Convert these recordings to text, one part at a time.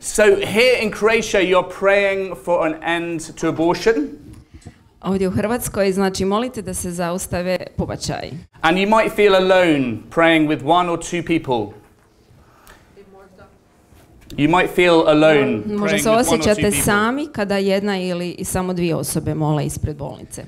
So here in Croatia you're praying for an end to abortion. Ovdje u Hrvatskoj, znači, molite da se zaustave pobačaji. And you might feel alone praying with one or two people. You might feel alone praying Možda se with one or two osjećate people. sami kada jedna ili samo dvije osobe mole ispred bolnice.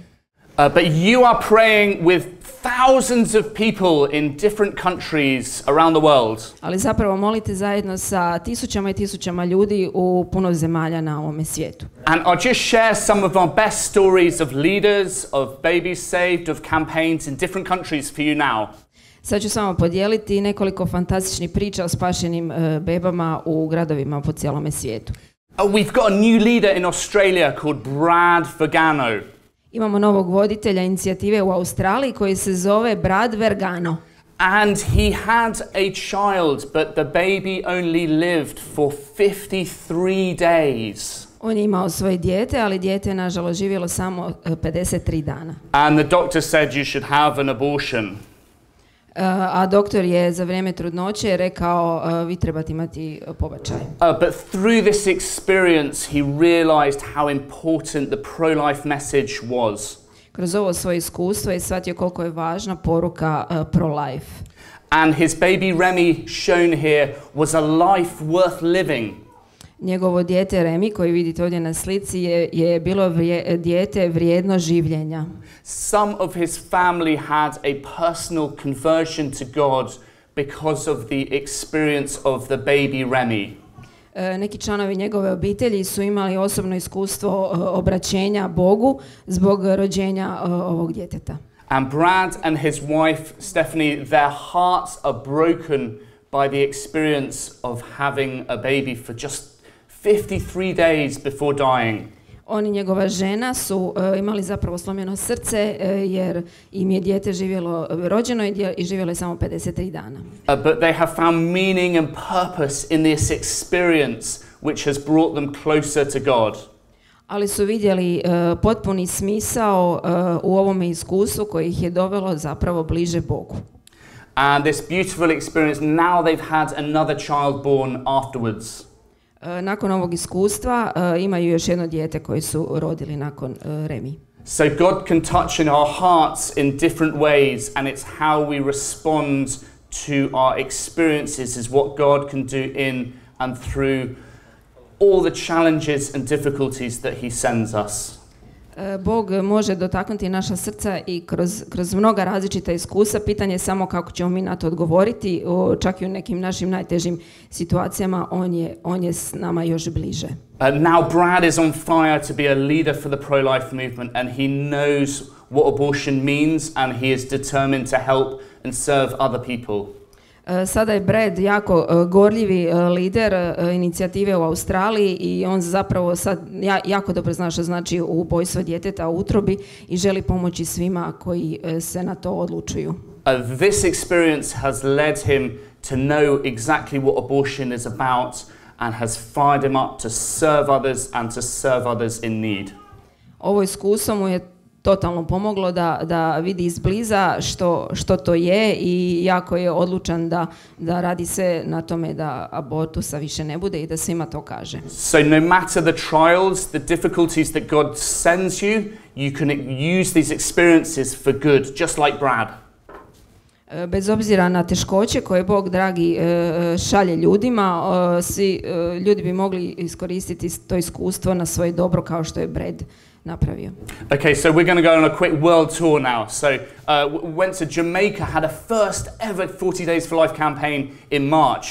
But you are praying with thousands of people in different countries around the world. Ali zapravo molite zajedno sa tisućama i tisućama ljudi u puno zemalja na ovome svijetu. And I'll just share some of our best stories of leaders, of babies saved, of campaigns in different countries for you now. Sad ću samo podijeliti nekoliko fantastičnih priča o spašenim bebama u gradovima po cijelome svijetu. We've got a new leader in Australia called Brad Vergano. Imamo novog voditelja inicijative u Australiji koji se zove Brad Vergano. And he had a child, but the baby only lived for 53 days. On je imao svoje dijete, ali dijete je nažalost živjelo samo 53 dana. And the doctor said you should have an abortion. A doktor je za vrijeme trudnoće rekao vi trebate imati pobačaj. But through this experience he realized how important the pro-life message was. Kroz ovo svoje iskustvo je shvatio koliko je važna poruka pro-life. And his baby Remy, shown here, was a life worth living. Njegovo dijete Remy, koji vidite ovdje na slici, je bilo dijete vrijedno življenja. Some of his family had a personal conversion to God because of the experience of the baby Remy. Neki članovi njegove obitelji su imali osobno iskustvo obraćenja Bogu zbog rođenja ovog djeteta. And Brad and his wife Stephanie, their hearts are broken by the experience of having a baby for just 53 days before dying. On i njegova žena su imali zapravo slomljeno srce jer im je dijete rođeno i živjelo je samo 53 dana. But they have found meaning and purpose in this experience which has brought them closer to God. Ali su vidjeli potpuni smisao u ovome iskustvu koji ih je dovelo zapravo bliže Bogu. And this beautiful experience, now they've had another child born afterwards. Nakon ovog iskustva imaju još jedno dijete koje su rodili nakon Remy. So God can touch in our hearts in different ways, and it's how we respond to our experiences is what God can do in and through all the challenges and difficulties that he sends us. Bog može dotaknuti naša srca i kroz mnoga različita iskustva. Pitanje je samo kako ćemo mi na to odgovoriti, čak i u nekim našim najtežim situacijama on je s nama još bliže. Now Brad is on fire to be a leader for the pro-life movement, and he knows what abortion means, and he is determined to help and serve other people. Sada je Brad jako gorljivi lider inicijative u Australiji i on zapravo sad jako dobro zna što znači ubojstvo djeteta u utrobi i želi pomoći svima koji se na to odlučuju. This experience has led him to know exactly what abortion is about and has fired him up to serve others and to serve others in need. Ovo iskustvo mu je totalno pomoglo da vidi izbliza što to je i jako je odlučan da radi sve na tome da abortusa više ne bude i da svima to kaže. So no matter the trials, the difficulties that God sends you, you can use these experiences for good, just like Brad. Bez obzira na teškoće koje Bog dragi šalje ljudima, svi ljudi bi mogli iskoristiti to iskustvo na svoje dobro kao što je Brad napravio. Okay, so we're going to go on a quick world tour now. So went to Jamaica, had a first ever 40 Days for Life campaign in March.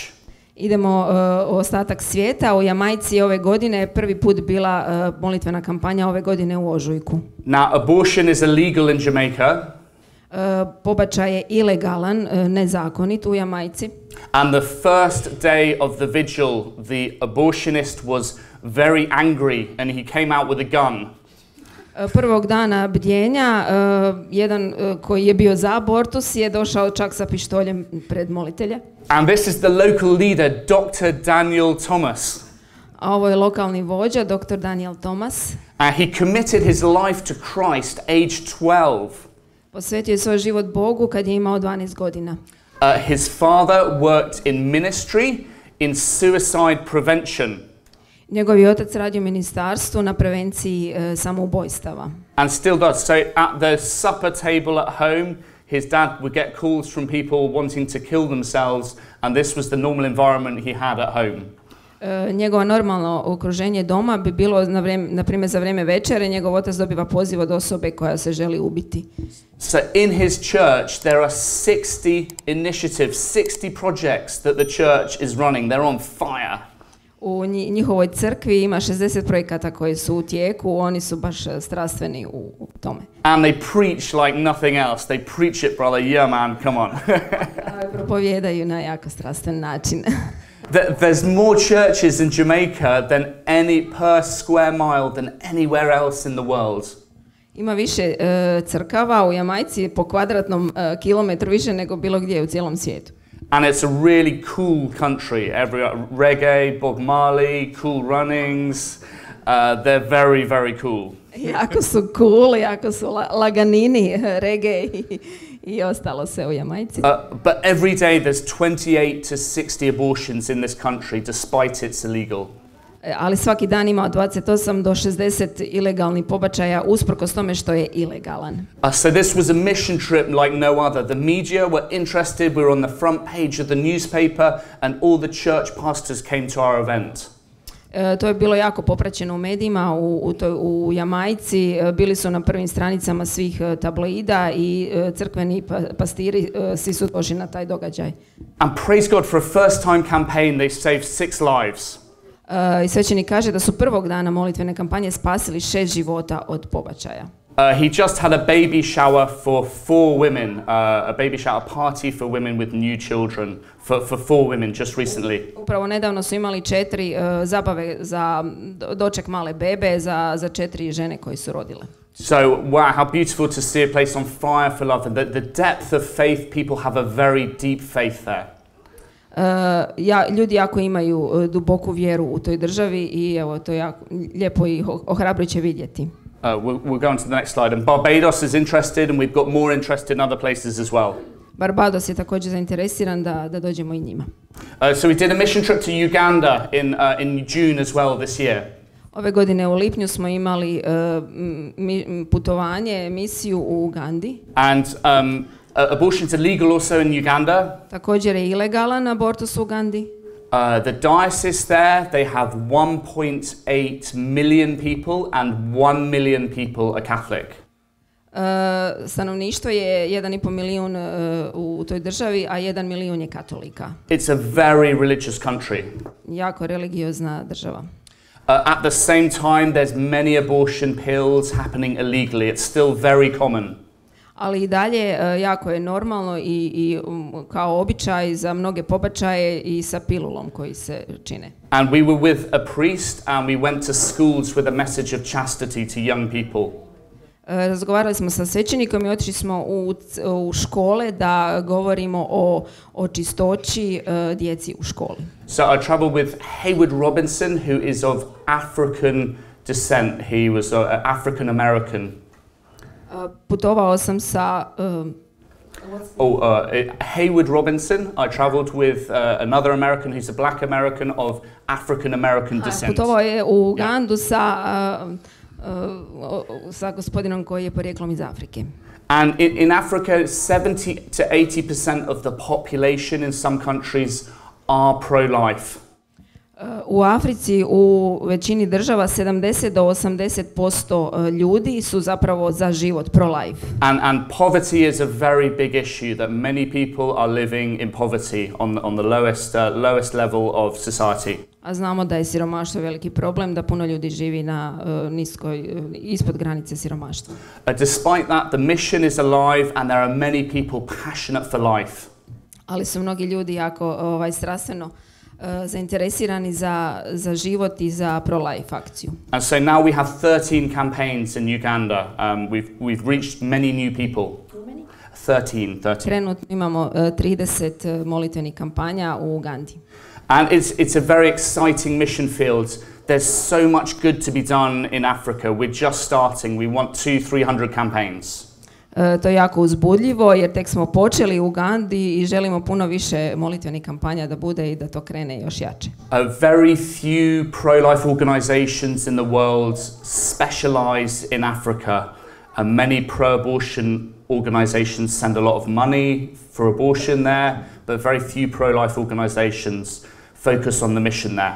Idemo u ostatak svijeta. U Jamajci ove godine prvi put bila molitvena kampanja ove godine u ožujku. Now abortion is illegal in Jamaica. Pobačaj je ilegalan, nezakonit u Jamajci. And the first day of the vigil, the abortionist was very angry and he came out with a gun. Prvog dana bdjenja, jedan koji je bio za abortus je došao čak sa pištoljem pred molitelje. And this is the local leader, Dr. Daniel Thomas. A ovo je lokalni vođa, dr. Daniel Thomas. He committed his life to Christ, age 12. Posvetio je svoj život Bogu kad je imao 12 godina. His father worked in ministry, in suicide prevention. Njegovi otac radi u ministarstvu na prevenciji samoubojstava. And still does. So at the supper table at home, his dad would get calls from people wanting to kill themselves, and this was the normal environment he had at home. Njegovo normalno okruženje doma bi bilo, na primjer, za vrijeme večere, njegov otac dobiva poziv od osobe koja se želi ubiti. So in his church there are 60 initiatives, 60 projects that the church is running. They're on fire. U njihovoj crkvi ima 60 projekata koji su u tijeku, oni su baš strastveni u tome. And they preach like nothing else. They preach it, brother. Yeah, man, come on. Propovijedaju na jako strastven način. There's more churches in Jamaica than per square mile than anywhere else in the world. Ima više crkava u Jamajci po kvadratnom kilometru više nego bilo gdje u cijelom svijetu. And it's a really cool country. Reggae, Bob Marley, cool runnings. They're very, very cool. Jako su cool, jako su laganini, reggae i ostalo se u Jamajci. But every day there's 28 to 60 abortions in this country, despite it's illegal. Ali svaki dan ima od 28 do 60 ilegalnih pobačaja usprkos tome što je ilegalan. So this was a mission trip like no other. The media were interested. We were on the front page of the newspaper, and all the church pastors came to our event. To je bilo jako popraćeno u medijima u Jamajci. Bili su na prvim stranicama svih tabloida i crkveni pastiri svi su došli na taj događaj. And praise God, for a first time campaign they saved 6 lives. I svećenik kaže da su prvog dana molitvene kampanje spasili 6 života od pobačaja. He just had a baby shower for 4 women, a baby shower party for women with new children, for 4 women just recently. Upravo nedavno su imali 4 zabave za doček male bebe za 4 žene koje su rodile. So, wow, how beautiful to see a place on fire for love. And the depth of faith, people have a very deep faith there. Ljudi jako imaju duboku vjeru u toj državi i evo, to je jako lijepo i ohrabrujuće vidjeti. We'll go on to the next slide. And Barbados is interested, and we've got more interest in other places as well. Barbados je također zainteresiran da dođemo i njima. So we did a mission trip to Uganda in June as well this year. Ove godine u lipnju smo imali putovanje, misiju u Ugandi. And abortion is illegal also in Uganda. Također je ilegalan abortus u Ugandi. The diocese there, they have 1.8 million people and 1 million people are Catholic. Stanovništvo je 1,5 milijun u toj državi, a 1 milijun je katolika. It's a very religious country. Jako religiozna država. At the same time, there's many abortion pills happening illegally. It's still very common. Ali i dalje jako je normalno i kao običaj za mnoge pobačaje i sa pilulom koji se čine. And we were with a priest and we went to schools with a message of chastity to young people. Razgovarali smo sa svećenikom i otišli smo u škole da govorimo o čistoći djeci u školi. So I traveled with Haywood Robinson, who is of African descent. He was African American. Putovao sam sa Haywood Robinson. I traveled with another American who's a black American of African American descent. Putovao je u Ugandu sa gospodinom koji je porijeklom iz Afrike. And in Africa, 70 to 80% of the population in some countries are pro-life. U Africi u većini država 70 do 80% ljudi su zapravo za život, pro-life. And poverty is a very big issue that many people are living in poverty on the lowest level of society. A znamo da je siromaštvo veliki problem, da puno ljudi živi na ispod granice siromaštva. Despite that, the mission is alive and there are many people passionate for life. Ali su mnogi ljudi jako strastveno zainteresirani za život i za pro-life akciju. And so now we have 13 campaigns in Uganda. We've reached many new people. 13. Trenutno imamo 30 molitvenih kampanja u Ugandi. And it's a very exciting mission field. There's so much good to be done in Africa. We're just starting. We want 200-300 campaigns. To je jako uzbudljivo jer tek smo počeli u Ugandi i želimo puno više molitvenih kampanja da bude i da to krene još jače. Very few pro-life organizations in the world specialize in Africa, and many pro-abortion organizations send a lot of money for abortion there, but very few pro-life organizations focus on the mission there.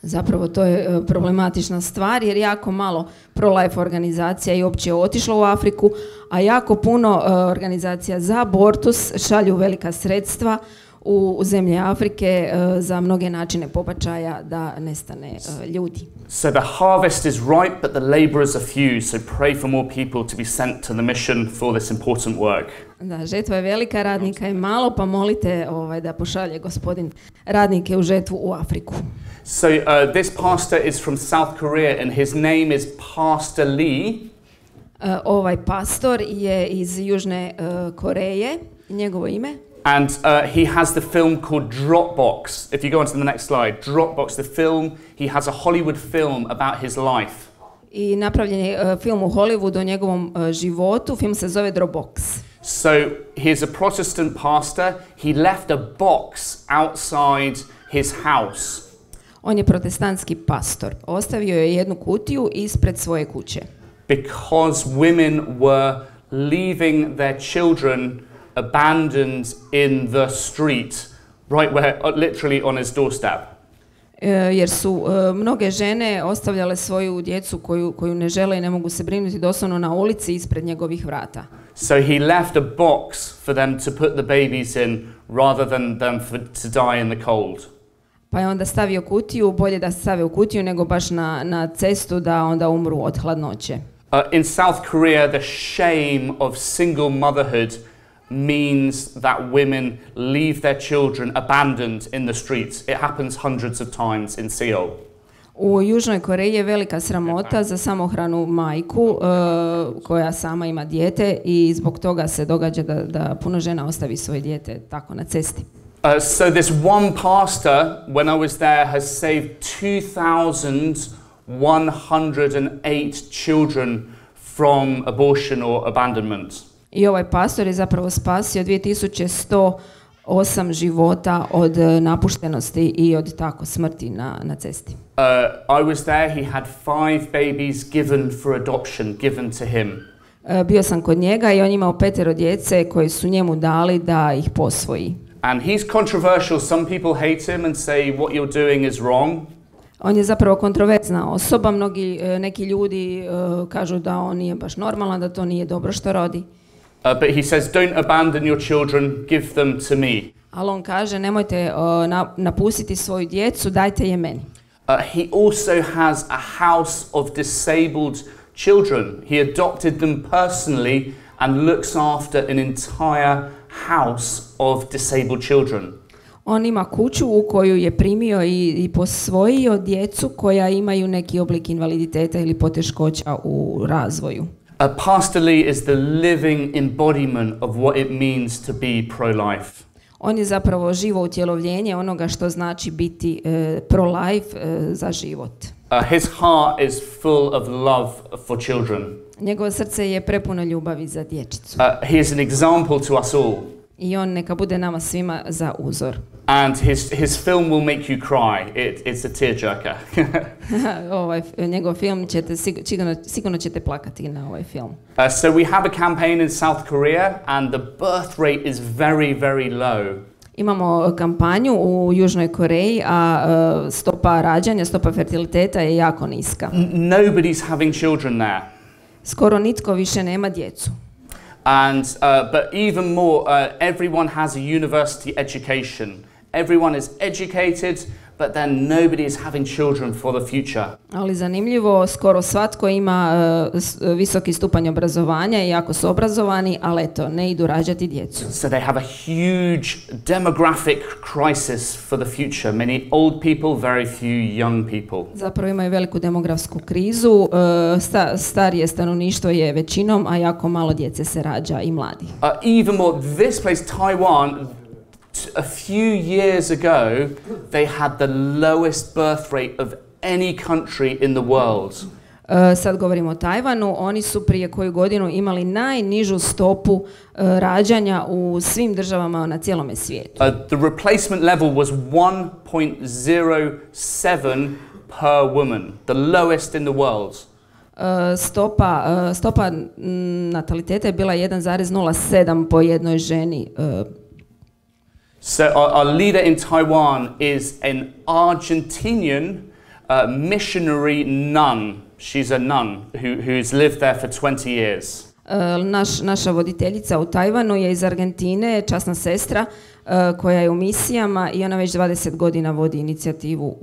Zapravo to je problematična stvar jer jako malo pro-life organizacija je uopće otišlo u Afriku, a jako puno organizacija za abortus šalju velika sredstva u zemlje Afrike za mnoge načine pobačaja da nestane ljudi. So the harvest is ripe, but the laborers are few, so pray for more people to be sent to the mission for this important work. Da, žetva je velika, radnika je malo, pa molite da pošalje Gospodin radnike u žetvu u Afriku. So this pastor is from South Korea and his name is Pastor Lee. Ovaj pastor je iz Južne Koreje, njegovo ime. And he has the film called Dropbox. If you go on to the next slide, Dropbox, the film, he has a Hollywood film about his life. I napravljen je film u Hollywoodu o njegovom životu, film se zove Dropbox. So he's a Protestant pastor. He left a box outside his house. On je protestantski pastor. Ostavio je jednu kutiju ispred svoje kuće. Because women were leaving their children abandoned in the street, right where, literally on his doorstep. Jer su mnoge žene ostavljale svoju djecu koju ne žele i ne mogu se brinuti doslovno na ulici ispred njegovih vrata. So he left a box for them to put the babies in rather than to die in the cold. Pa je onda stavio kutiju, bolje da se stave u kutiju nego baš na cestu da onda umru od hladnoće. In South Korea, the shame of single motherhood means that women leave their children abandoned in the streets. It happens hundreds of times in Seoul. U Južnoj Koreji je velika sramota za samohranu majku koja sama ima dijete i zbog toga se događa da puno žena ostavi svoje dijete tako na cesti. So this one pastor, when I was there, has saved 2,108 children from abortion or abandonment. I ovaj pastor je zapravo spasio 2108 života od napuštenosti i od tako smrti na cesti. I was there, he had 5 babies given for adoption, given to him. Bio sam kod njega i on imao 5 djece koji su njemu dali da ih posvoji. And he's controversial. Some people hate him and say what you're doing is wrong. On je zapravo kontroverzna osoba. Neki ljudi kažu da on nije baš normalan, da to nije dobro što rodi. But he says, don't abandon your children, give them to me. Ali on kaže, nemojte napustiti svoju djecu, dajte je meni. He also has a house of disabled children. He adopted them personally and looks after an entire house of disabled children. On ima kuću u koju je primio i posvojio djecu koja imaju neki oblik invaliditeta ili poteškoća u razvoju. Pastor Lee is the living embodiment of what it means to be pro-life. On je zapravo živo utjelovljenje onoga što znači biti pro-life, za život. His heart is full of love for children. Njegovo srce je prepuno ljubavi za dječicu. He is an example to us all. I on neka bude nama svima za uzor. And his film will make you cry. It's a tearjerker. Njegov film sigurno ćete plakati na ovaj film. So we have a campaign in South Korea and the birth rate is very, very low. Imamo kampanju u Južnoj Koreji, a stopa rađanja, stopa fertiliteta je jako niska. Nobody's having children there. Skoro nitko više nema djecu. And but even more, everyone has a university education. Everyone is educated, but then nobody is having children for the future. Ali zanimljivo, skoro svatko ima visoki stupanj obrazovanja i jako su obrazovani, ali eto, ne idu rađati djecu. So they have a huge demographic crisis for the future. Many old people, very few young people. Zapravo imaju veliku demografsku krizu, starije stanovništvo je većinom, a jako malo djece se rađa i mladih. Even more, this place, Taiwan, a few years ago, they had the lowest birth rate of any country in the world. Sad govorimo o Tajvanu, oni su prije koju godinu imali najnižu stopu rađanja u svim državama na cijelome svijetu. The replacement level was 1.07 per woman, the lowest in the world. Stopa nataliteta je bila 1,07 po jednoj ženi. So our leader in Taiwan is an Argentinian missionary nun. She's a nun who's lived there for 20 years. Naša voditeljica u Tajvanu je iz Argentine, časna sestra koja je u misijama i ona već 20 godina vodi inicijativu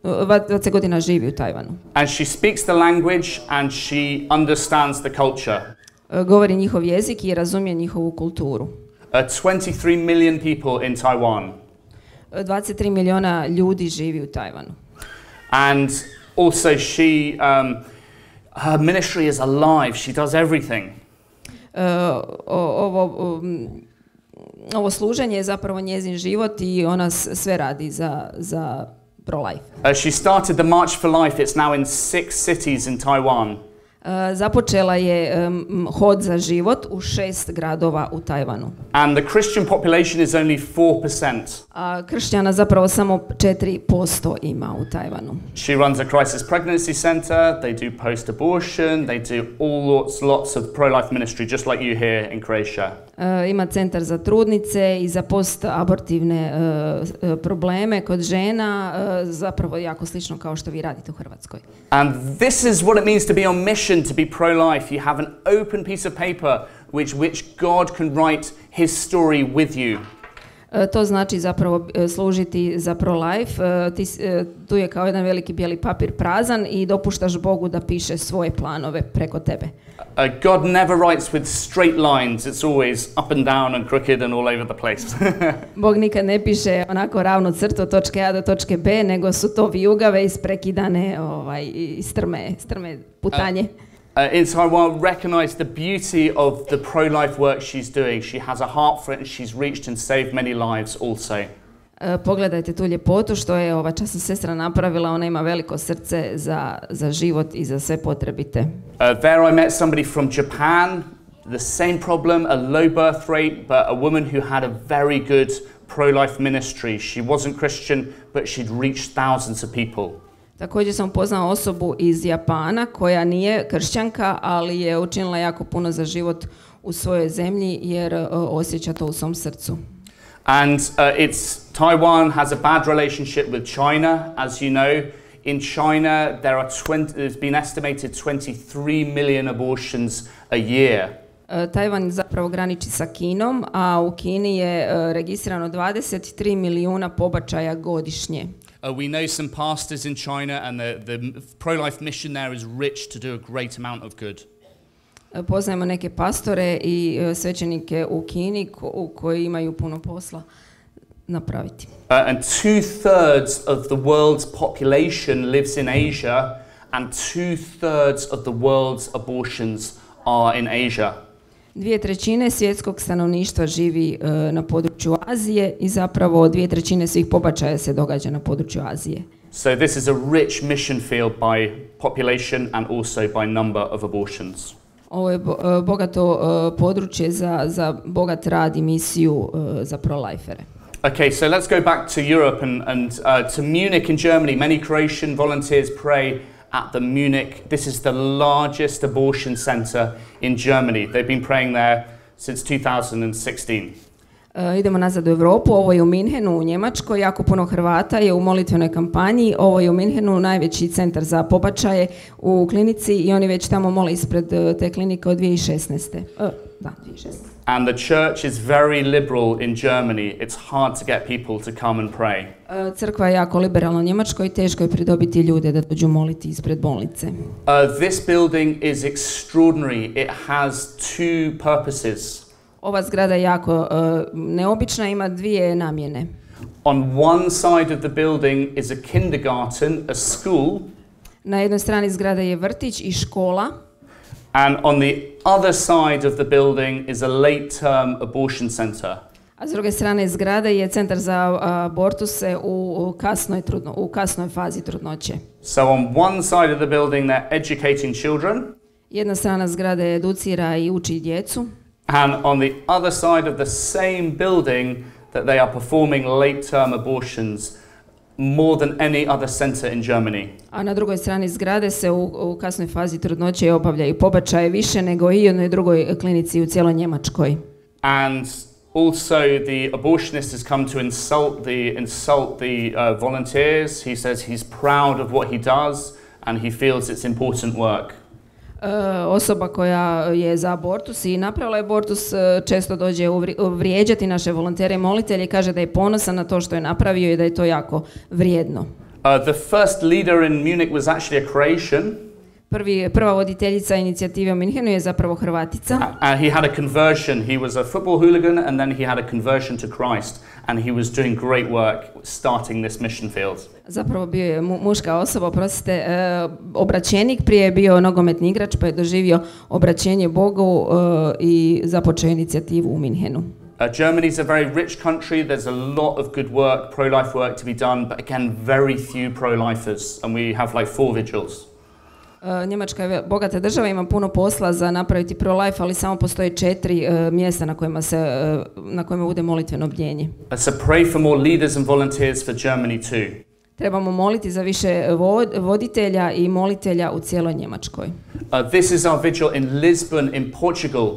20 godina živi u Tajvanu. And she speaks the language and she understands the culture. Govori njihov jezik i razumije njihovu kulturu. 23 million people in Taiwan. 23 milijuna ljudi živi u Tajvanu. And also her ministry is alive. She does everything. Ovo služenje je zapravo njezin život i ona sve radi za pro-life. She started the March for Life. It's now in 6 cities in Taiwan. Započela je hod za život u 6 gradova u Tajvanu. And the Christian population is only 4%. A kršćana zapravo samo 4% ima u Tajvanu. She runs a crisis pregnancy center, they do post-abortion, they do lots of pro-life ministry, just like you here in Croatia. Ima centar za trudnice i za post-abortivne probleme kod žena, zapravo jako slično kao što vi radite u Hrvatskoj. And this is what it means to be on mission, to be pro-life. You have an open piece of paper which God can write his story with you. To znači zapravo služiti za pro-life. Tu je kao jedan veliki bijeli papir prazan i dopuštaš Bogu da piše svoje planove preko tebe. God never writes with straight lines. It's always up and down and crooked and all over the place. Bog nikad ne piše onako ravnu crtu od točke A do točke B, nego su to vijugave isprekidane i strme putanje. In Taiwan, recognize the beauty of the pro-life work she's doing. She has a heart for it and she's reached and saved many lives also. Pogledajte tu ljepotu što je ova časna sestra napravila. Ona ima veliko srce za život i za sve potrebite. There I met somebody from Japan, the same problem, a low birth rate, but a woman who had a very good pro-life ministry. She wasn't Christian, but she'd reached thousands of people. Također sam upoznala osobu iz Japana koja nije kršćanka, ali je učinila jako puno za život u svojoj zemlji jer osjeća to u svom srcu. And Taiwan has a bad relationship with China, as you know. In China, there's been estimated 23 million abortions a year. Tajvan zapravo graniči sa Kinom, a u Kini je registrirano 23 milijuna pobačaja godišnje. We know some pastors in China and the pro-life mission there is rich to do a great amount of good. Poznajemo neke pastore i svećenike u Kini koji imaju puno posla napraviti. And 2/3 of the world's population lives in Asia and 2/3 of the world's abortions are in Asia. 2/3 svjetskog stanovništva živi na području Azije i zapravo 2/3 svih pobačaja se događa na području Azije. So this is a rich mission field by population and also by number of abortions. Ovo je bogato područje za bogat rad i misiju za pro-lifere. Okay, so let's go back to Europe and to Munich in Germany. Many Croatian volunteers pray at the Munich. This is the largest abortion center in Germany. They've been praying there since 2016. Idemo nazad u Europu. Ovo je u Minhenu u Njemačkoj. Jako puno Hrvata je u molitvenoj kampanji. Ovo je u Minhenu najveći centar za pobačaje u klinici i oni već tamo mole ispred te klinike od 2016. Da, 2016. And the church is very liberal in Germany. It's hard to get people to come and pray. Crkva je jako liberalna u Njemačkoj i teško je pridobiti ljude da dođu moliti ispred bolnice. This building is extraordinary. It has two purposes. Ova zgrada je jako neobična, ima dvije namjene. On one side of the building is a kindergarten, a school. Na jednoj strani zgrade je vrtić i škola. And on the other side of the building is a late-term abortion center. A s druge strane zgrade je centar za abortuse u kasnoj fazi trudnoće. So on one side of the building they're educating children. Jedna strana zgrade educira i uči djecu. And on the other side of the same building that they are performing late-term abortions more than any other center in Germany. A na drugoj strani zgrade se u kasnoj fazi trudnoće obavljaju pobačaje više nego i jednoj drugoj klinici u cijeloj Njemačkoj. And also the abortionist has come to insult the volunteers. He says he's proud of what he does and he feels it's important work. Osoba koja je za abortus i napravila abortus često dođe vrijeđati naše volontere i molitelje i kaže da je ponosan na to što je napravio i da je to jako vrijedno. The first leader in Munich was actually a Croatian. Prva voditeljica inicijative u Minhenu je zapravo Hrvatica. And he had a conversion. He was a football hooligan and then he had a conversion to Christ and he was doing great work starting this mission field. Zapravo bio je muška osoba, oprostite, obraćenik, prije je bio nogometni igrač pa je doživio obraćenje Bogu i započeo inicijativu u Minhenu. Germany is a very rich country. There's a lot of good work, pro-life work to be done, but again, very few pro-lifers and we have like 4 vigils. Njemačka je bogata država, ima puno posla za napraviti pro-life, ali samo postoje 4 mjesta na kojima bude molitveno bdjenje. So pray for more leaders and volunteers for Germany too. Trebamo moliti za više voditelja i molitelja u cijeloj Njemačkoj. This is our vigil in Lisbon in Portugal.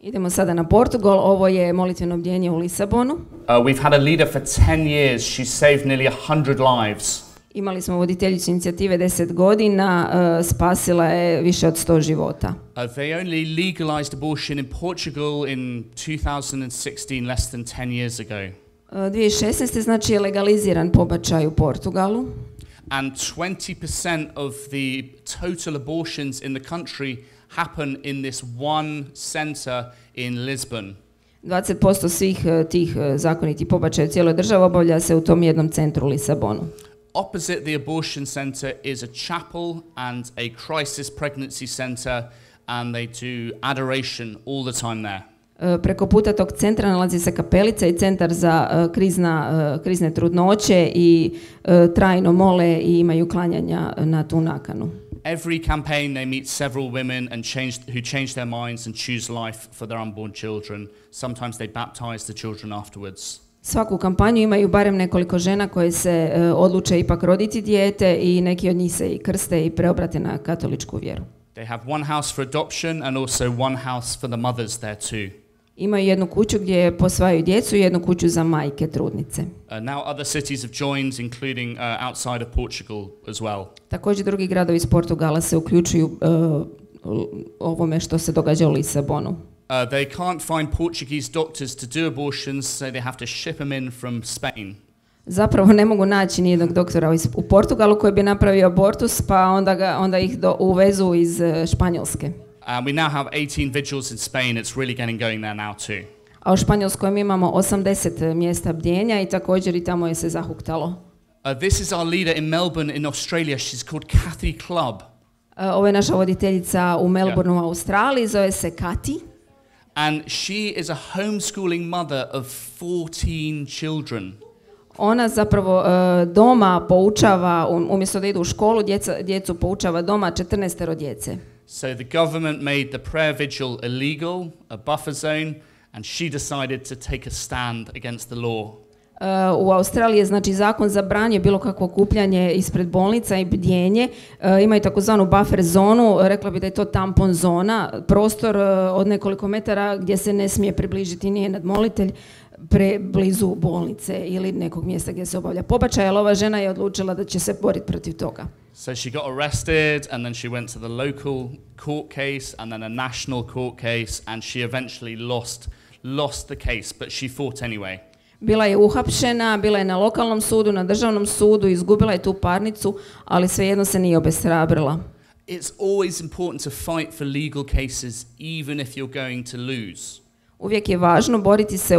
Idemo sada na Portugal, ovo je molitveno bdjenje u Lisabonu. We've had a leader for 10 years. She saved nearly 100 lives. Imali smo voditeljicu inicijative 10 godina, spasila je više od 100 života. They only legalized abortion in Portugal in 2016, less than 10 years ago. 2016. znači je legaliziran pobačaj u Portugalu. And 20% of the total abortions in the country happen in this one center in Lisbon. 20% svih tih zakonitih pobačaja u cijeloj državi obavlja se u tom jednom centru u Lisabonu. Opposite the abortion center is a chapel and a crisis pregnancy center and they do adoration all the time there. Preko puta tog centra nalazi se kapelica i centar za krizne trudnoće i trajno mole i imaju klanjanja na tu nakanu. Every campaign they meet several women and who change their minds and choose life for their unborn children. Sometimes they baptize the children afterwards. Svaku kampanju imaju barem nekoliko žena koje se odluče ipak roditi dijete i neki od njih se i krste i preobrate na katoličku vjeru. They have one house for adoption and also one house for the mothers there too. Imaju jednu kuću gdje posvajaju djecu i jednu kuću za majke trudnice. Now other cities have joined, including outside of Portugal as well. Također drugi gradovi iz Portugala se uključuju ovome što se događa u Lisabonu. They can't find Portuguese doctors to do abortions, so they have to ship them in from Spain. Zapravo ne mogu naći nijednog doktora u Portugalu koji bi napravio abortus, pa onda ih uvezu iz Španjolske. We now have 18 vigils in Spain. It's really getting going there now too. A u Španjolskoj mi imamo 80 mjesta bdjenja i također i tamo je se zahuktalo. This is our leader in Melbourne in Australia. She's called Kathy Clubb. Ovo je naša voditeljica u Melbourneu u Australiji, zove se Kathy. And she is a homeschooling mother of 14 children. Ona zapravo doma poučava, umjesto da idu u školu, djecu poučava doma 14 djece. So the government made the prayer vigil illegal, a buffer zone, and she decided to take a stand against the law. U Australiji je znači zakon zabranio bilo kakvo okupljanje ispred bolnica i bdjenje. Imaju takozvanu buffer zonu, rekla bi da je to tampon zona, prostor od nekoliko metara gdje se ne smije približiti nijedan molitelj preblizu bolnice ili nekog mjesta gdje se obavlja pobačaj, ali ova žena je odlučila da će se boriti protiv toga. So she got arrested and then she went to the local court case and then a national court case and she eventually lost the case, but she fought anyway. Bila je uhapšena, bila je na lokalnom sudu, na državnom sudu, izgubila je tu parnicu, ali svejedno se nije obeshrabrila. It's always important to fight for legal cases even if you're going to lose. Uvijek je važno boriti se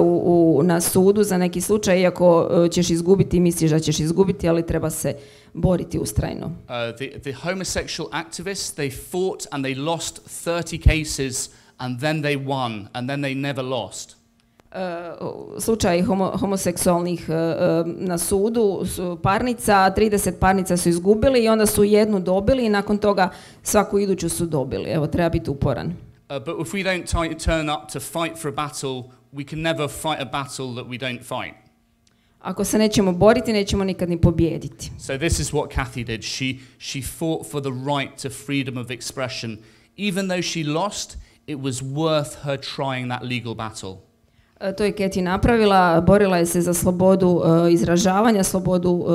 na sudu za neki slučaj, iako ćeš izgubiti, misliš da ćeš izgubiti, ali treba se boriti ustrajno. The homosexual activists, they fought and they lost 30 cases and then they won and then they never lost. slučaj homoseksualnih na sudu, parnica, 30 parnica su izgubili i onda su jednu dobili i nakon toga svaku iduću su dobili. Evo, treba biti uporan. But if we don't turn up to fight for a battle, we can never fight a battle that we don't fight. Ako se nećemo boriti, nećemo nikad ni pobijediti. So this is what Kathy did. She fought for the right to freedom of expression. Even though she lost, it was worth her trying that legal battle. To je Kathy napravila, borila je se za slobodu izražavanja, slobodu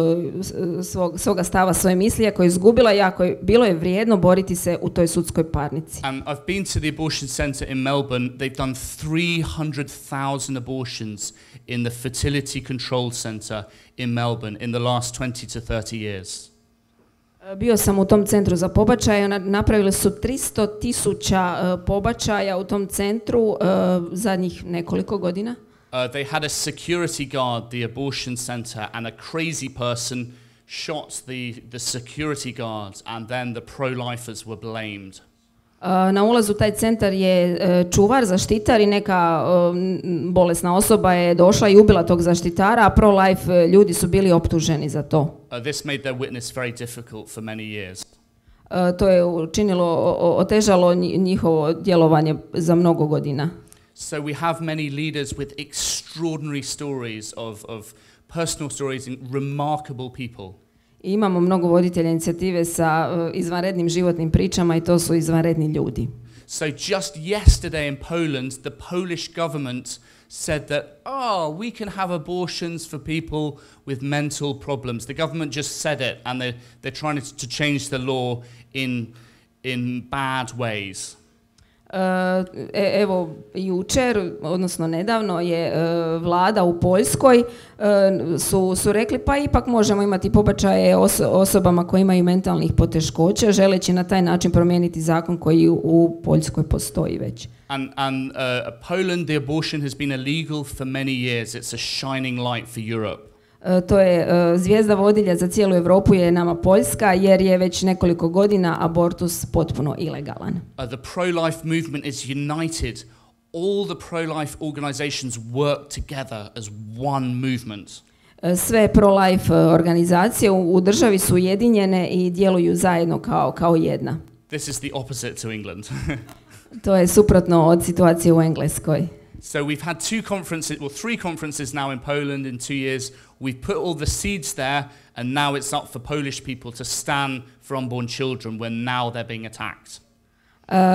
svoga stava, svoje misli, ako je izgubila, bilo je vrijedno boriti se u toj sudskoj parnici. And I've been to the abortion center in Melbourne. They've done 300,000 abortions in the fertility control center in Melbourne in the last 20 to 30 years. Bio sam u tom centru za pobačaje, napravili su 300,000 pobačaja u tom centru zadnjih nekoliko godina. They had a security guard, the abortion center, and a crazy person shot the security guards, and then the pro-lifers were blamed. Na ulazu taj centar je čuvar, zaštitar i neka bolesna osoba je došla i ubila tog zaštitara, a pro-life ljudi su bili optuženi za to. This made their witness very difficult for many years. To je otežalo njihovo djelovanje za mnogo godina. So we have many leaders with extraordinary stories of personal stories and remarkable people. I imamo mnogo voditelja inicijative sa izvanrednim životnim pričama i to su izvanredni ljudi. So just yesterday in Poland, the Polish government said that, we can have abortions for people with mental problems. The government just said it, and they're trying to change the law in bad ways. Evo, jučer, odnosno nedavno je vlada u Poljskoj su rekli pa ipak možemo imati pobačaje osobama koje imaju mentalnih poteškoća, želeći na taj način promijeniti zakon koji u Poljskoj postoji već. And Poland, the abortion has been illegal for many years. It's a shining light for Europe. To je zvijezda vodilja za cijelu Europu je nama Poljska, jer je već nekoliko godina abortus potpuno ilegalan. The pro-life movement is united. All the pro-life organizations work together as one movement. Sve pro-life organizacije u državi su ujedinjene i djeluju zajedno kao jedna. This is the opposite to England. To je suprotno od situacije u Engleskoj. So we've had three conferences now in Poland in 2 years. We've put all the seeds there, and now it's up for Polish people to stand for unborn children when now they're being attacked.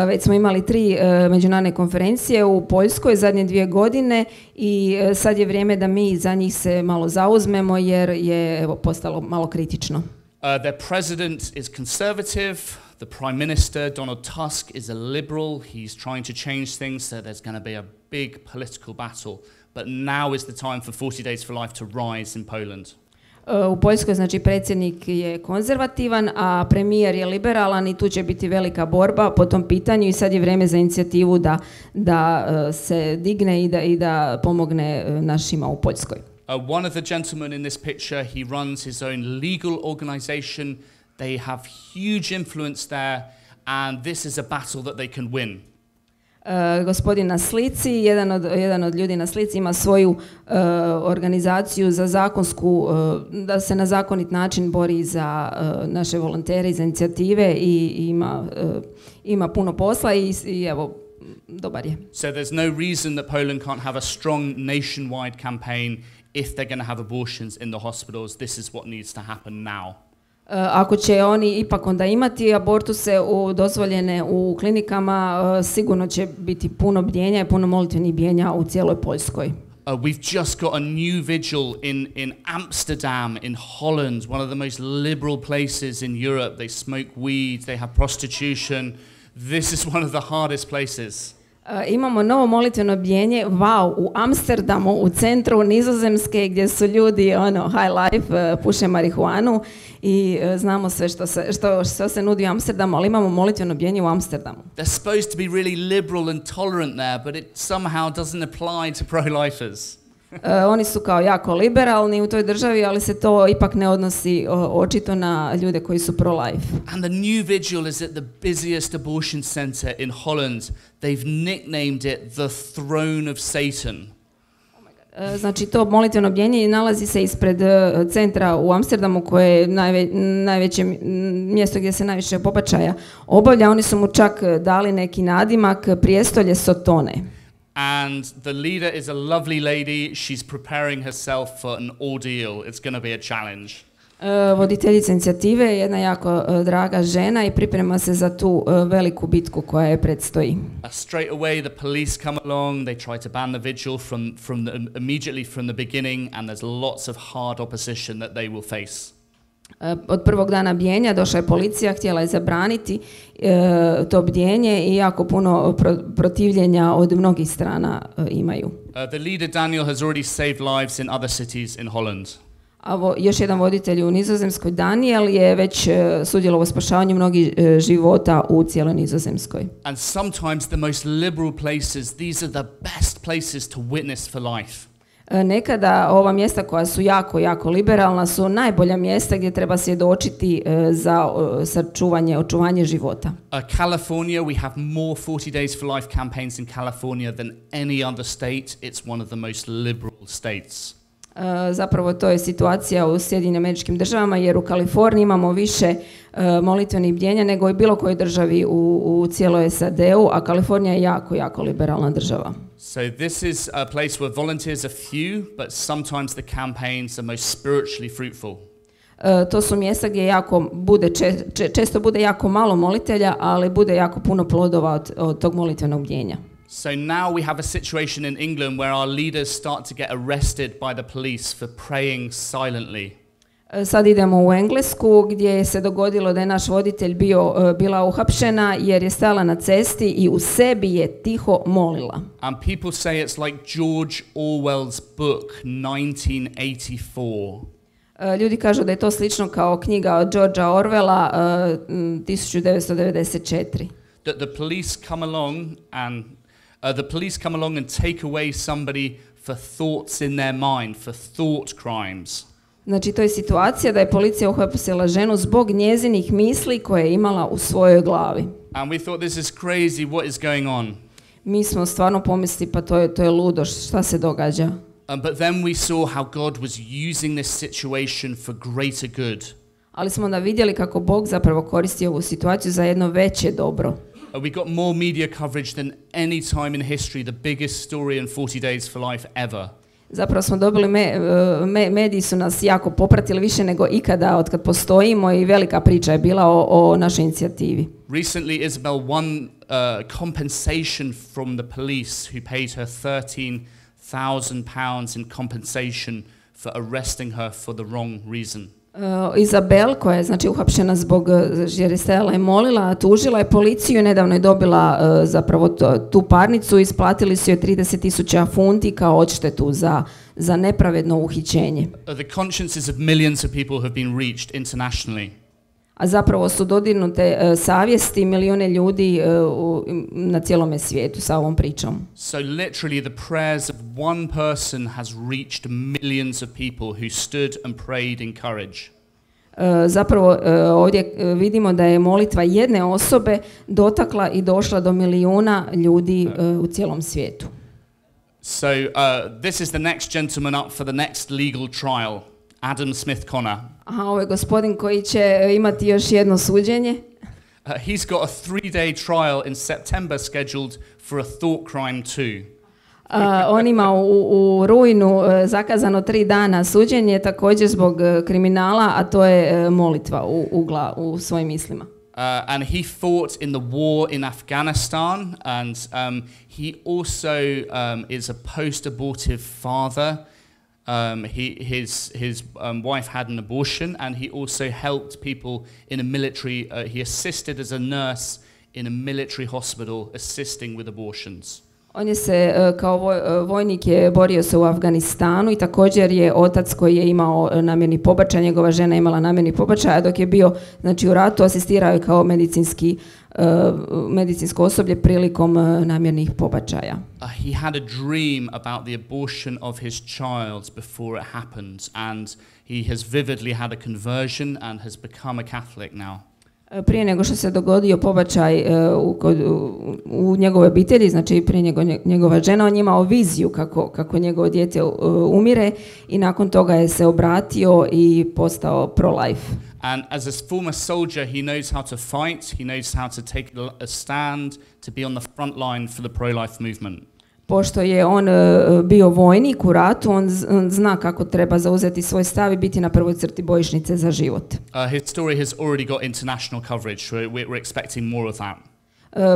Već smo imali 3 međunarodne konferencije u Poljskoj zadnje 2 godine i sad je vrijeme da mi za njih se malo zauzmemo jer je postalo malo kritično. Their president is conservative. The Prime Minister, Donald Tusk, is a liberal. He's trying to change things, so there's going to be a big political battle. But now is the time for 40 Days for Life to rise in Poland. U Poljskoj, znači, predsjednik je konzervativan, a premijer je liberalan i tu će biti velika borba po tom pitanju i sad je vrijeme za inicijativu da se digne i da pomogne našima u Poljskoj. One of the gentlemen in this picture, he runs his own legal organization. They have huge influence there, and this is a battle that they can win. Gospodin na slici, jedan od ljudi na slici ima svoju organizaciju za zakonsku, da se na zakonit način bori za naše volontere, za inicijative i ima puno posla i evo, dobar je. So there's no reason that Poland can't have a strong nationwide campaign if they're going to have abortions in the hospitals. This is what needs to happen now. Ako će oni ipak onda imati abortuse dozvoljene u klinikama, sigurno će biti puno bdjenja i puno molitvenih bdjenja u cijeloj Poljskoj. We've just got a new vigil in Amsterdam, in Holland, one of the most liberal places in Europe. They smoke weed, they have prostitution. This is one of the hardest places. Imamo novo molitveno bdjenje, u Amsterdamu, u centru Nizozemske, gdje su ljudi high life, puše marihuanu i znamo sve što se nudi u Amsterdamu, ali imamo molitveno bdjenje u Amsterdamu. They're supposed to be really liberal and tolerant there, but it somehow doesn't apply to pro-lifers. Oni su kao jako liberalni u toj državi, ali se to ipak ne odnosi očito na ljude koji su pro-life. And the new vigil is at the busiest abortion center in Holland. They've nicknamed it the throne of Satan. Znači to molitveno bdjenje nalazi se ispred centra u Amsterdamu koje je najveće mjesto gdje se najviše pobačaja obavlja. Oni su mu čak dali neki nadimak prijestolje Sotone. And the leader is a lovely lady. She's preparing herself for an ordeal. It's going to be a challenge. Voditeljica inicijative je jedna jako draga žena i priprema se za tu veliku bitku koja je predstoji. Straight away the police come along, they try to ban the vigil immediately from the beginning, and there's lots of hard opposition that they will face. Od prvog dana bdjenja došla je policija, htjela je zabraniti to bdjenje i jako puno protivljenja od mnogih strana imaju. The leader Daniel has already saved lives in other cities in Holland. Još jedan voditelj u Nizozemskoj, Daniel, je već sudjelovao u spašavanju mnogih života u cijeloj Nizozemskoj. And sometimes the most liberal places, these are the best places to witness for life. Nekada ova mjesta koja su jako, jako liberalna su najbolja mjesta gdje treba svjedočiti za očuvanje života. California, we have more 40 Days for Life campaigns in California than any other state. It's one of the most liberal states. Zapravo to je situacija u Sjedinjenim Američkim Državama jer u Kaliforniji imamo više molitvenih bdjenja nego i bilo kojoj državi u cijeloj SAD-u, a Kalifornija je jako, jako liberalna država. So this is a place where volunteers are few, but sometimes the campaigns are most spiritually fruitful. To su mjesta gdje često bude jako malo molitelja, ali bude jako puno plodova od tog molitvenog bdjenja. So now we have a situation in England where our leaders start to get arrested by the police for praying silently. Sad idemo u Englesku gdje se dogodilo da je naš voditelj bila uhapšena jer je stala na cesti i u sebi je tiho molila. And people say it's like George Orwell's book 1984. Ljudi kažu da je to slično kao knjiga od Georgea Orwella 1994. That the police come along and take away somebody for thoughts in their mind, for thought crimes. Znači, to je situacija da je policija uhapsila ženu zbog njezinih misli koje je imala u svojoj glavi. And we thought this is crazy, what is going on? Mi smo stvarno pomislili pa to je ludo, šta se događa? But then we saw how God was using this situation for greater good. Ali smo onda vidjeli kako Bog zapravo koristi ovu situaciju za jedno veće dobro. We got more media coverage than any time in history, the biggest story in 40 Days for Life ever. Zapravo smo dobili, mediji su nas jako popratili više nego ikada od kad postojimo i velika priča je bila o našoj inicijativi. Recently Isabel won compensation from the police who paid her £13,000 in compensation for arresting her for the wrong reason. Izabel, koja je znači uhapšena zbog jer je stajala i molila, tužila je policiju i nedavno je dobila zapravo tu parnicu, isplatili su joj 30,000 funti kao odštetu za nepravedno uhićenje. The consciences of millions of people have been reached internationally. A zapravo su dodirnute savjesti milijune ljudi na cijelome svijetu sa ovom pričom. So literally the prayers of one person has reached millions of people who stood and prayed in courage. Zapravo ovdje vidimo da je molitva jedne osobe dotakla i došla do milijuna ljudi u cijelom svijetu. So this is the next gentleman up for the next legal trial. Adam Smith Connor. Aha, ovo je gospodin koji će imati još jedno suđenje. He's got a 3-day trial in September scheduled for a thought crime too. On ima u rujnu zakazano 3 dana suđenje također zbog kriminala, a to je molitva u svojim mislima. And he fought in the war in Afghanistan, and he also is a post-abortive father. His wife had an abortion, and he also helped people in a military. He assisted as a nurse in a military hospital, assisting with abortions. On je se kao vojnik je borio se u Afganistanu i također je otac koji je imao namjerni pobačaj, njegova žena je imala namjerni pobačaj, a dok je bio znači u ratu asistirao je kao medicinsko osoblje prilikom namjernih pobačaja. He had a dream about the abortion of his child before it happened, and he has vividly had a conversion and has become a Catholic now. Prije nego što se dogodio pobačaj u njegove obitelji, znači prije njegova žena, on je imao viziju kako njegovo dijete umire i nakon toga je se obratio i postao pro-life. And as a former soldier, he knows how to fight, he knows how to take a stand, to be on the front line for the pro-life movement. Pošto je on bio vojnik u ratu, on zna kako treba zauzeti svoj stav i biti na prvoj crti bojišnice za život. His story has already got international coverage, so we're expecting more of that.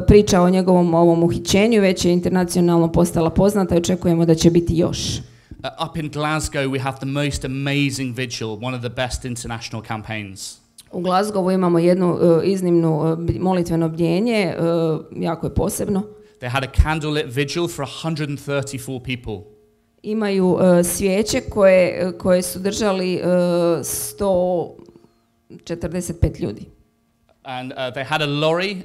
Priča o njegovom ovom uhićenju već je internacionalno postala poznata i očekujemo da će biti još. Up in Glasgow, we have the most amazing vigil, one of the best international campaigns. U Glasgowu imamo jednu iznimnu molitveno bdjenje, jako je posebno. They had a candlelit vigil for 134 people. Imaju svijeće koje su držali 145 ljudi. And they had a lorry.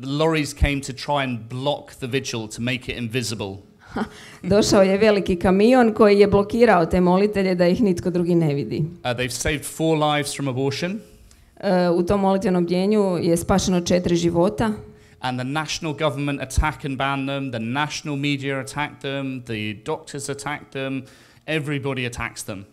The lorries came to try and block the vigil to make it invisible. Došao je veliki kamion koji je blokirao te molitelje da ih nitko drugi ne vidi. They've saved 4 lives from abortion. U tom molitvenom bdjenju je spašeno 4 života. And the national government attack and ban them, the national media attacked them, the doctors attacked them, everybody attacks them.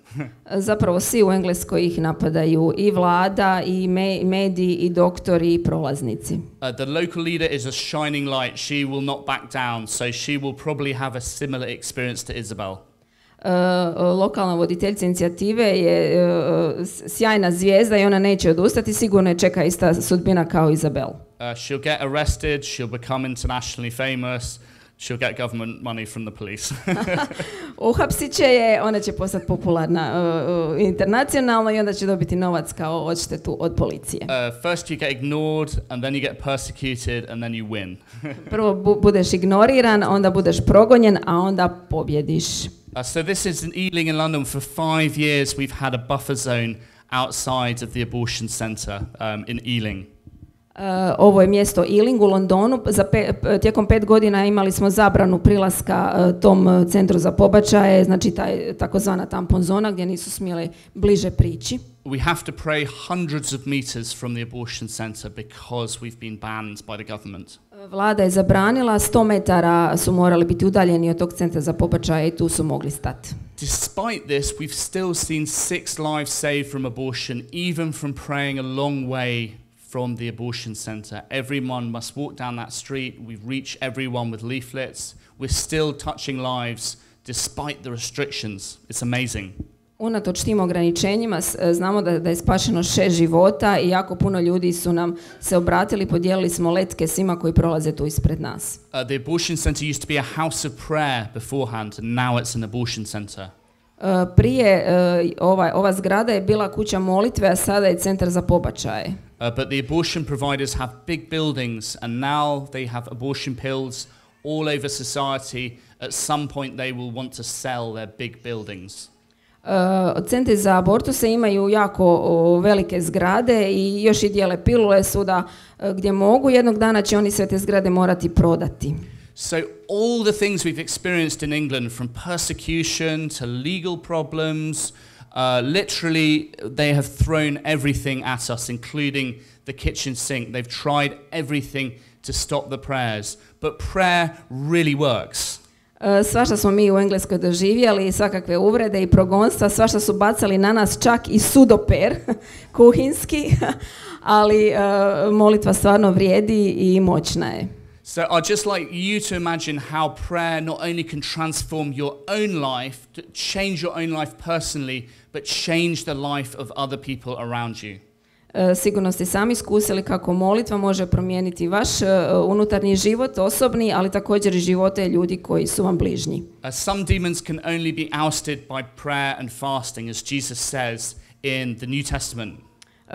Zapravo svi u Engleskoj ih napadaju, i vlada, i mediji, i doktori, i prolaznici. The local leader is a shining light. She will not back down, so she will probably have a similar experience to Isabel. Lokalna voditeljica inicijative je sjajna zvijezda i ona neće odustati, sigurno je čeka ista sudbina kao Izabel. She'll get arrested, she'll become internationally famous, she'll get government money from the police. Uhapsit će je, ona će postati popularna internacionalno i onda će dobiti novac kao odštetu od policije. First you get ignored, and then you get persecuted, and then you win. Prvo budeš ignoriran, onda budeš progonjen, a onda pobjediš. So this is in Ealing in London. For 5 years we've had a buffer zone outside of the abortion centre in Ealing. Ovo je mjesto Ealing u Londonu. Tijekom 5 godina imali smo zabranu prilaska tom centru za pobačaje, znači takozvana tampon zona gdje nisu smjeli bliže prići. We have to pray hundreds of meters from the abortion centre because we've been banned by the government. Vlada je zabranila, 100 metara su morali biti udaljeni od tog centra za pobačaje i tu su mogli stati. Despite this, we've still seen 6 lives saved from abortion, even from praying a long way from the abortion centre. Everyone must walk down that street. We reach everyone with leaflets. We're still touching lives despite the restrictions. It's amazing. Unatoč tim ograničenjima znamo da je spašeno 6 života i jako puno ljudi su nam se obratili, podijelili smo letke svima koji prolaze tu ispred nas. The abortion centre used to be a house of prayer beforehand, and now it's an abortion centre. Prije ova zgrada je bila kuća molitve, a sada je centar za pobačaje. But the abortion providers have big buildings, and now they have abortion pills all over society. At some point they will want to sell their big buildings. Centri za abortuse imaju jako velike zgrade i još i dijele pilule svuda gdje mogu. Jednog dana će oni sve te zgrade morati prodati. So all the things we've experienced in England, from persecution to legal problems, literally they have thrown everything at us, including the kitchen sink. They've tried everything to stop the prayers, but prayer really works. Svašta smo mi u Engleskoj doživjeli, svakakve uvrede i progonstva, svašta su bacali na nas, čak i sudoper kuhinski, ali molitva stvarno vrijedi i moćna je. So I'd just like you to imagine how prayer not only can transform your own life, to change your own life personally, but change the life of other people around you. Sigurno ste sami iskusili kako molitva može promijeniti vaš unutarnji život, osobni, ali također i živote ljudi koji su vam bližnji. Some demons can only be ousted by prayer and fasting, as Jesus says in the New Testament.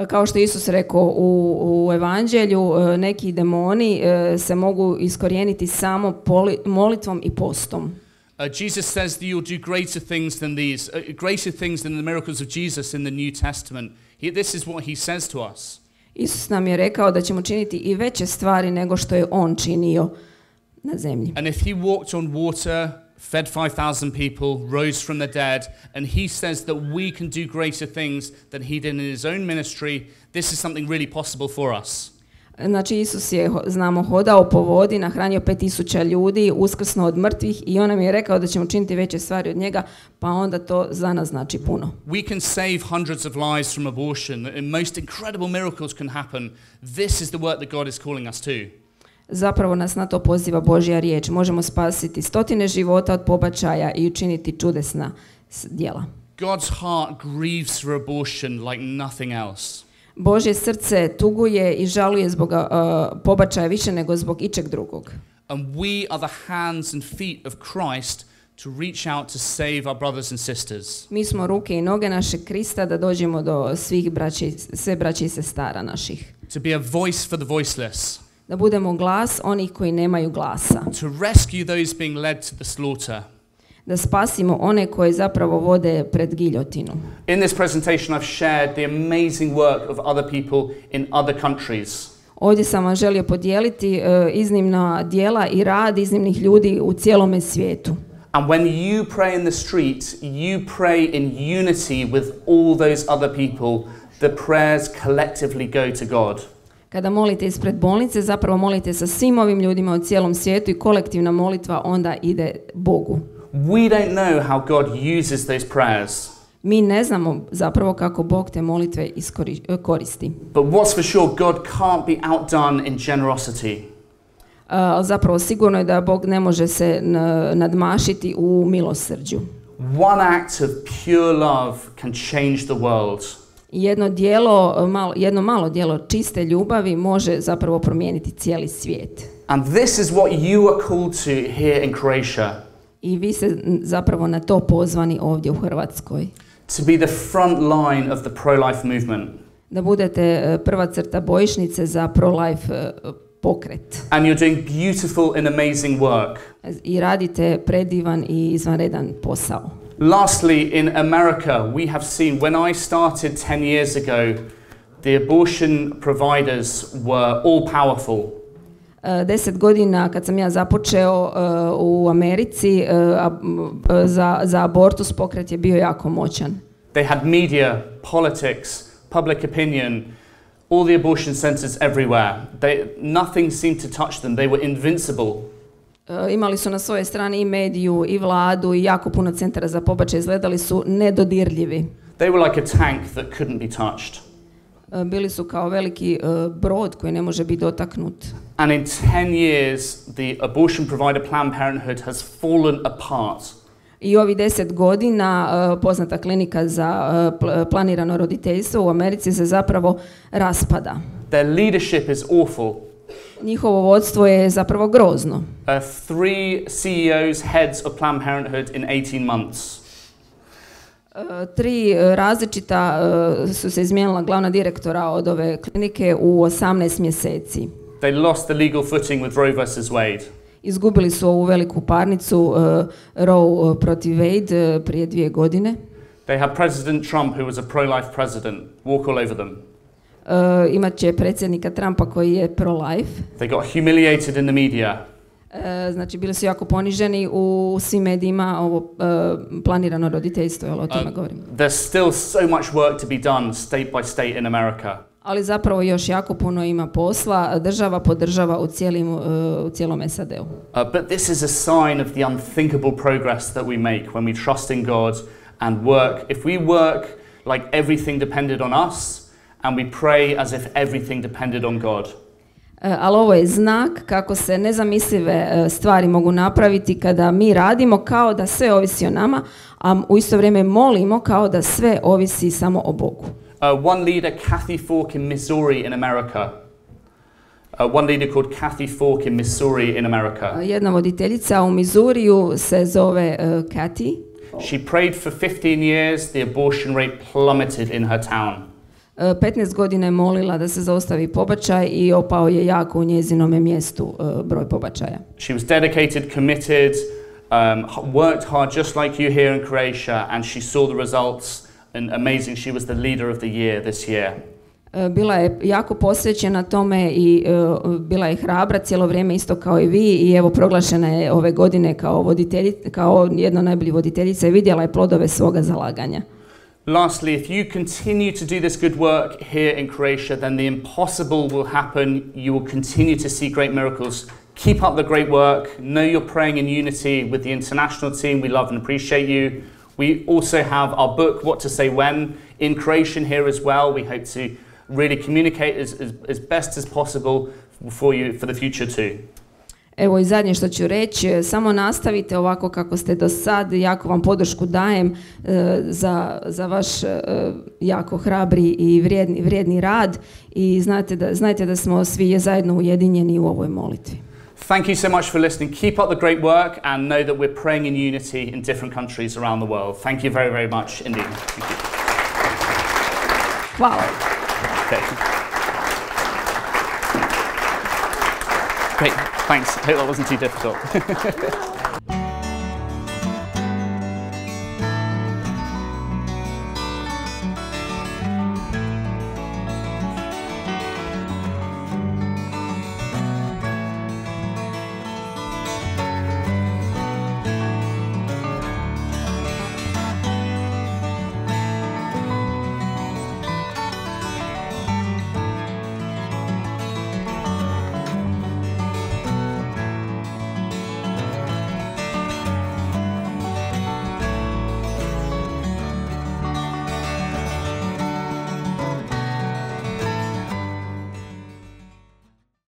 Kao što Isus rekao u evanđelju, neki demoni se mogu iskorijeniti samo molitvom i postom. Jesus says that you'll do greater things than these, greater things than the miracles of Jesus in the New Testament. This is what he says to us. Isus nam je rekao da ćemo činiti i veće stvari nego što je on činio na zemlji. And if he walked on water fed 5,000 people, rose from the dead, and he says that we can do greater things than he did in his own ministry. This is something really possible for us. Znači Isus je, znamo, hodao po vodi, nahranio 5.000 ljudi, uskrsnuo od mrtvih i on nam je rekao da ćemo činiti veće stvari od njega, pa onda to za nas znači puno. We can save hundreds of lives from abortion, and most incredible miracles can happen. This is the work that God is calling us to. Zapravo nas na to poziva Božja riječ. Možemo spasiti stotine života od pobačaja i učiniti čudesna djela. God's heart grieves for abortion like nothing else. Božje srce tuguje i žaluje zbog pobačaja više nego zbog ičeg drugog. And we are the hands and feet of Christ to reach out to save our brothers and sisters. Mi smo ruke i noge našeg Krista da dođemo do sve braće i sestara naših. To be a voice for the voiceless. Da budemo glas onih koji nemaju glasa. To rescue those being led to the slaughter. Da spasimo one koji zapravo vode pred giljotinu. In this presentation I've shared the amazing work of other people in other countries. Ovdje sam vam želio podijeliti iznimna djela i rad iznimnih ljudi u cijelome svijetu. And when you pray in the street, you pray in unity with all those other people. The prayers collectively go to God. Kada molite ispred bolnice, zapravo molite sa svim ovim ljudima u cijelom svijetu i kolektivna molitva onda ide Bogu. We don't know how God uses those prayers. Mi ne znamo zapravo kako Bog te molitve koristi. But what's for sure, God can't be outdone in generosity. Zapravo sigurno je da Bog ne može se nadmašiti u milosrđu. One act of pure love can change the world. Jedno malo djelo čiste ljubavi može zapravo promijeniti cijeli svijet. And this is what you are called to here in Croatia. I vi ste zapravo na to pozvani ovdje u Hrvatskoj. To be the front line of the pro-life movement. Da budete prva crta bojišnice za pro-life pokret. And you're doing beautiful and amazing work. I radite predivan i izvanredan posao. Lastly, in America, we have seen, when I started 10 years ago, the abortion providers were all powerful. 10 godina kad sam ja započeo u Americi, za abortus pokret je bio jako moćan. They had media, politics, public opinion, all the abortion centers everywhere. Nothing seemed to touch them. They were invincible. Imali su na svojoj strani i mediju, i vladu, i jako puno centara za pobačaj. Izgledali su nedodirljivi. They were like a tank that couldn't be touched. Bili su kao veliki brod koji ne može biti dotaknut. And in 10 years, the abortion provider Planned Parenthood has fallen apart. I ovi 10 godina poznata klinika za planirano roditeljstvo u Americi se zapravo raspada. Their leadership is awful. Njihovo vodstvo je zapravo grozno. 3 CEOs, heads of Planned Parenthood in 18 months. 3 različita su se izmijenila glavna direktora od ove klinike u 18 mjeseci. They lost the legal footing with Roe vs. Wade. Izgubili su ovu veliku parnicu Roe protiv Wade prije 2 godine. They have President Trump, who was a pro-life president, walk all over them. Imat će predsjednika Trumpa koji je pro-life. They got humiliated in the media. Znači bili su jako poniženi u svim medijima, ovo planirano roditeljstvo, jel o tome govorim. There's still so much work to be done state by state in America. Ali zapravo još jako puno ima posla, država po država u cijelom SAD-u. But this is a sign of the unthinkable progress that we make when we trust in God and work. If we work like everything depended on us and we pray as if everything depended on God. Ali ovo je znak kako se nezamislive stvari mogu napraviti kada mi radimo kao da sve ovisi o nama, a u isto vrijeme molimo kao da sve ovisi samo o Bogu. One leader, Kathy Falk in Missouri in America. One leader called Kathy Falk in Missouri in America. Jedna voditeljica u Missouriju se zove Kathy. She prayed for 15 years. The abortion rate plummeted in her town. 15 godina je molila da se zaustavi pobačaj i opao je jako u njezinome mjestu broj pobačaja. She was dedicated, committed, worked hard just like you here in Croatia, and she saw the results, and amazing, she was the leader of the year this year. bila je jako posvećena tome i bila je hrabra cijelo vrijeme isto kao i vi i evo proglašena je ove godine kao jedna od najboljih voditeljica i vidjela je plodove svoga zalaganja. Lastly, if you continue to do this good work here in Croatia, then the impossible will happen. You will continue to see great miracles. Keep up the great work. Know you're praying in unity with the international team. We love and appreciate you. We also have our book, What to Say When, in Croatian here as well. We hope to really communicate as best as possible for you for the future too. Evo i zadnje što ću reći, samo nastavite ovako kako ste do sad, jako vam podršku dajem za vaš jako hrabri i vrijedni rad i znajte da smo svi zajedno ujedinjeni u ovoj molitvi. Thank you so much for listening. Keep up the great work and know that we're praying in unity in different countries around the world. Thank you very, very much indeed. Thank you. Hvala. Okay. Great, thanks. I hope that wasn't too difficult.